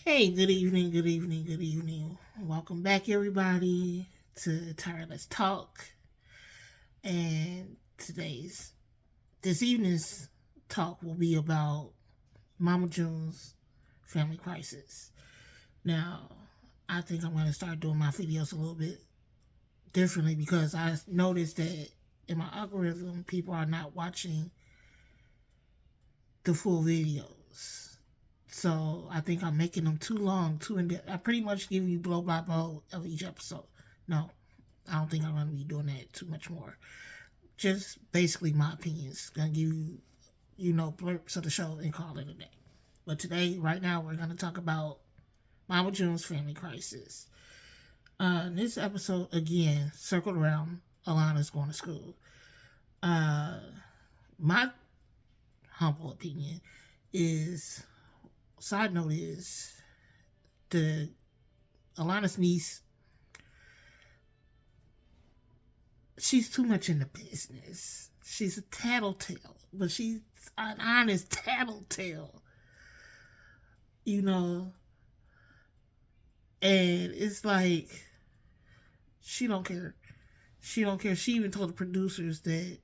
Hey, good evening, good evening, good evening. Welcome back, everybody, to Tireless Talk. And this evening's talk will be about Mama June's family crisis. Now, I think I'm going to start doing my videos a little bit differently because I noticed that in my algorithm, people are not watching the full videos. So I think I'm making them too long, too in depth. I pretty much give you blow by blow of each episode. No, I don't think I'm gonna be doing that too much more. Just basically my opinions. Gonna give you, blurbs of the show and call it a day. But today, right now, we're gonna talk about Mama June's family crisis. This episode again circled around Alana's going to school. Uh, my humble opinion is side note is the Alana's niece, she's too much in the business. She's a tattletale, but she's an honest tattletale, you know. And it's like she don't care. She don't care. She even told the producers that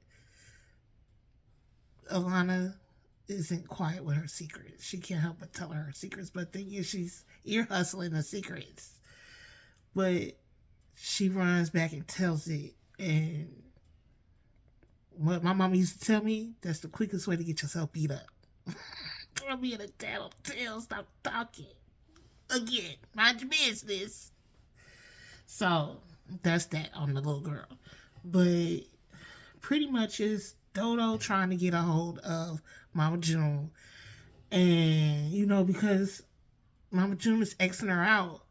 Alana isn't quiet with her secrets. She can't help but tell her secrets. But the thing is, she's ear hustling the secrets. But she runs back and tells it. And what my mama used to tell me, that's the quickest way to get yourself beat up. I'm being a tattletale. Stop talking. Again, mind your business. So that's that on the little girl. But pretty much is Dodo trying to get a hold of Mama June. And, because Mama June is Xing her out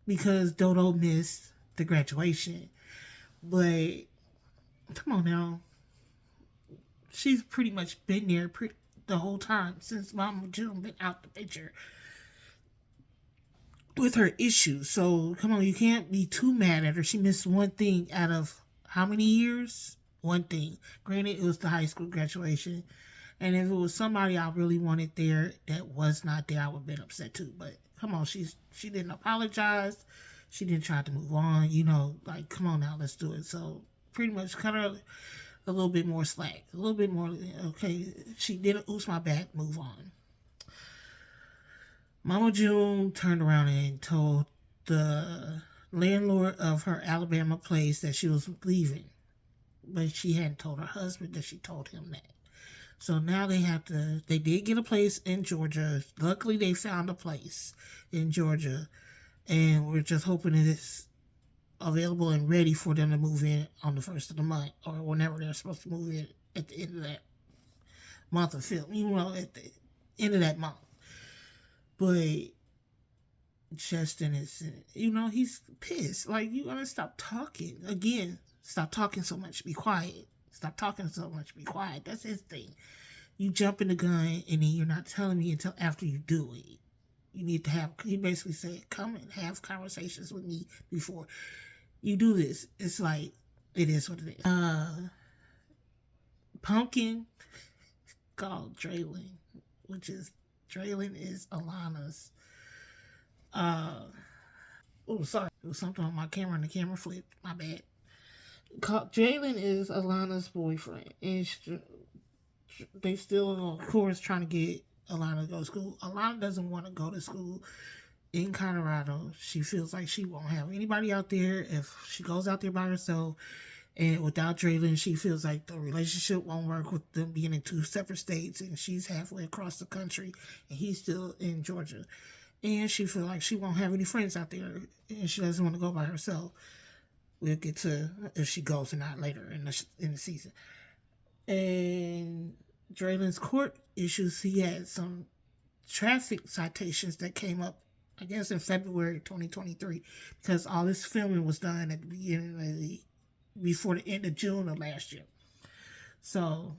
because Dodo missed the graduation. But come on now. She's pretty much been there the whole time since Mama June been out the picture with her issues. So come on, you can't be too mad at her. She missed one thing out of how many years? One thing. Granted, it was the high school graduation. And if it was somebody I really wanted there that was not there, I would have been upset too. But come on, she didn't apologize. She didn't try to move on. Like, come on now, let's do it. So pretty much cut her a little bit more slack. A little bit more, okay, she did a oops my back, move on. Mama June turned around and told the landlord of her Alabama place that she was leaving. But she hadn't told her husband that she told him that. So now they did get a place in Georgia. Luckily, they found a place in Georgia. And we're just hoping it's available and ready for them to move in on the first of the month or whenever they're supposed to move in at the end of that month of film. At the end of that month. But Justin is, he's pissed. Like, you gotta stop talking. Again, stop talking so much. Be quiet. Stop talking so much. Be quiet. That's his thing. You jump in the gun and then you're not telling me until after you do it. You need to he basically said, come and have conversations with me before you do this. It's like, it is what it is. Pumpkin called Draylon, Draylon is Alana's. Oh, sorry. It was something on my camera and the camera flipped. My bad. Jalen is Alana's boyfriend. And they still, of course, trying to get Alana to go to school. Alana doesn't want to go to school in Colorado. She feels like she won't have anybody out there. If she goes out there by herself and without Draylon, she feels like the relationship won't work with them being in two separate states, and she's halfway across the country and he's still in Georgia. And she feels like she won't have any friends out there and she doesn't want to go by herself. We'll get to if she goes or not later in the season. And Draylon's court issues, he had some traffic citations that came up, I guess, in February 2023, because all this filming was done at the beginning before the end of June of last year. So,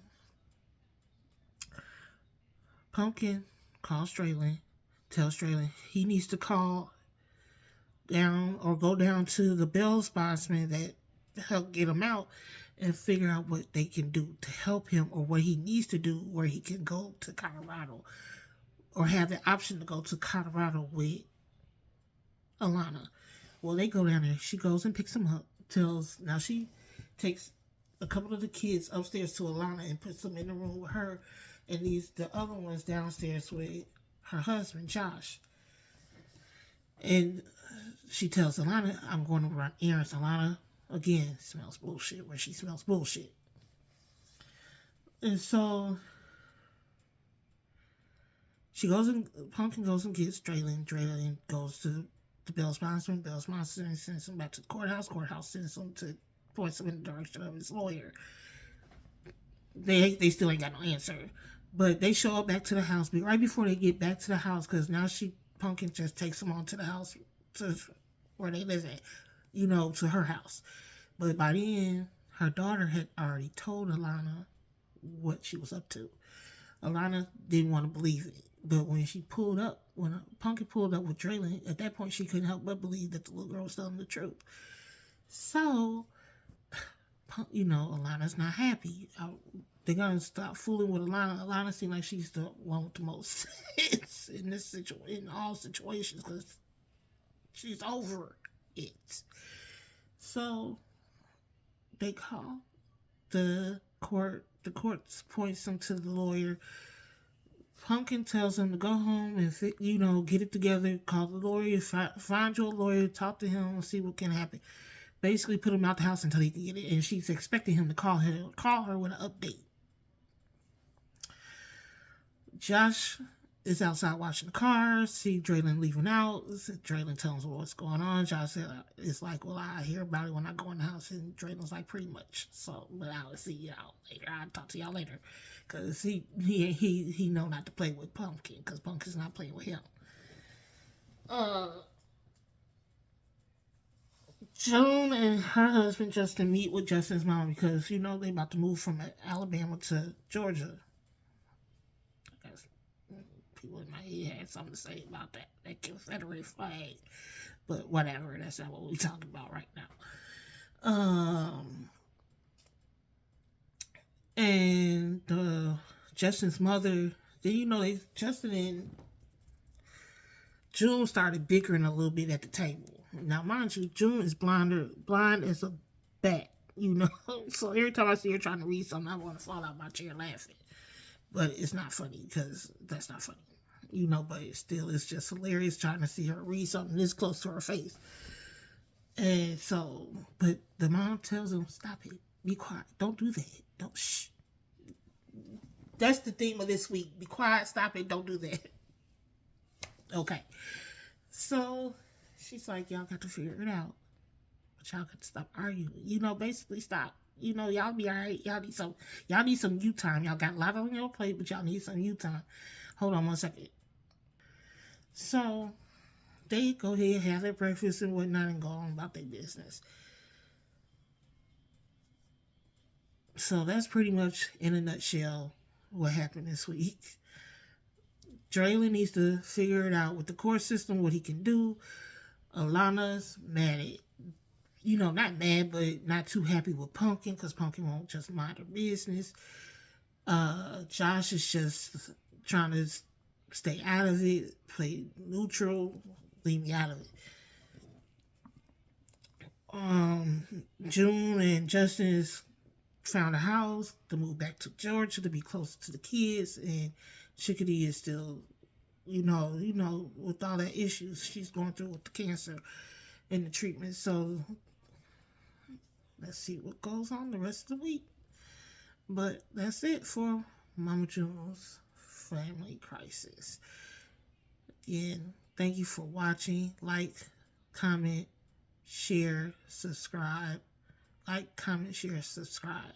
Pumpkin calls Draylon, tells Draylon he needs to call down or go down to the bail bondsman that help get him out and figure out what they can do to help him or what he needs to do where he can go to Colorado or have the option to go to Colorado with Alana. Well, they go down there. She goes and picks them up. Now she takes a couple of the kids upstairs to Alana and puts them in the room with her, and leaves the other ones downstairs with her husband Josh. And she tells Alana, "I'm going to run errands." Alana again smells bullshit where she smells bullshit, and so Pumpkin goes and gets Draylen. Draylen goes to the bail sponsor, and bail sponsor sends him back to the courthouse. Courthouse sends him to points him in the direction of his lawyer. They still ain't got no answer, but they show up back to the house. But right before they get back to the house, because now Pumpkin just takes them on to the house to where they live at, to her house. But by the end, her daughter had already told Alana what she was up to. Alana didn't want to believe it. But when Pumpkin pulled up with Draylen, at that point she couldn't help but believe that the little girl was telling the truth. So, Alana's not happy. They're going to stop fooling with Alana. Alana seems like she's the one with the most hits in all situations, because she's over it. So, they call the court. The court points them to the lawyer. Pumpkin tells him to go home and get it together. Call the lawyer, find your lawyer, talk to him, and see what can happen. Basically, put him out the house until he can get it. And she's expecting him to call her with an update. Josh is outside watching the cars. See Draylen leaving out. Draylen tells him what's going on. Josh said, "It's like, well, I hear about it when I go in the house." And Draylen's like, "Pretty much. So, but I'll see y'all later. I'll talk to y'all later." Because he know not to play with Pumpkin, because Pumpkin's not playing with him. June and her husband Justin meet with Justin's mom because, they about to move from Alabama to Georgia. I guess people in my head had something to say about that Confederate flag. But whatever, that's not what we're talking about right now. And Justin's mother, Justin and June started bickering a little bit at the table. Now, mind you, June is blind as a bat, So every time I see her trying to read something, I want to fall out my chair laughing. But it's not funny, because that's not funny, But it's just hilarious trying to see her read something this close to her face. And so, but the mom tells him, "Stop it. Be quiet. Don't do that. Don't shh." That's the theme of this week. Be quiet. Stop it. Don't do that. Okay. So she's like, "Y'all got to figure it out. But y'all got to stop arguing. Basically stop. Y'all be all right. Y'all need some you time. Y'all got a lot on your plate, but y'all need some you time." Hold on one second. So they go ahead, have their breakfast and whatnot, and go on about their business. So that's pretty much, in a nutshell, what happened this week. Draylen needs to figure it out with the court system, what he can do. Alana's mad at, not mad, but not too happy with Pumpkin, because Pumpkin won't just mind her business. Josh is just trying to stay out of it, play neutral, leave me out of it. June and Justin has found a house to move back to Georgia to be closer to the kids, and Chickadee is still, with all that issues she's going through with the cancer and the treatment. So let's see what goes on the rest of the week. But that's it for Mama June's Family Crisis. Again, thank you for watching. Like, comment, share, subscribe. Like, comment, share, subscribe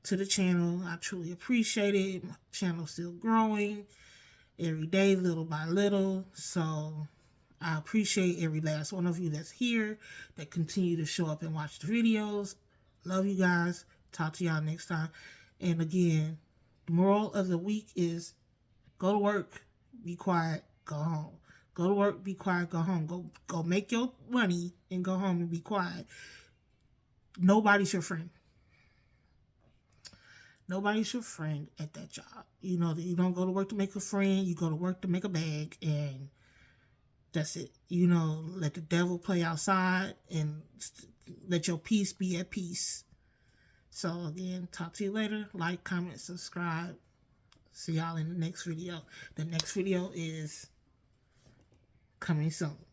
to the channel. I truly appreciate it. My channel's still growing every day, little by little. So I appreciate every last one of you that's here, that continue to show up and watch the videos. Love you guys. Talk to y'all next time. And again, the moral of the week is go to work, be quiet, go home. Go to work, be quiet, go home. Go make your money and go home and be quiet. Nobody's your friend. Nobody's your friend at that job. You know that you don't go to work to make a friend. You go to work to make a bag, and that's it. You know, let the devil play outside, and let your peace be at peace. So again, talk to you later. Like, comment, subscribe. See y'all in the next video. The next video is coming soon.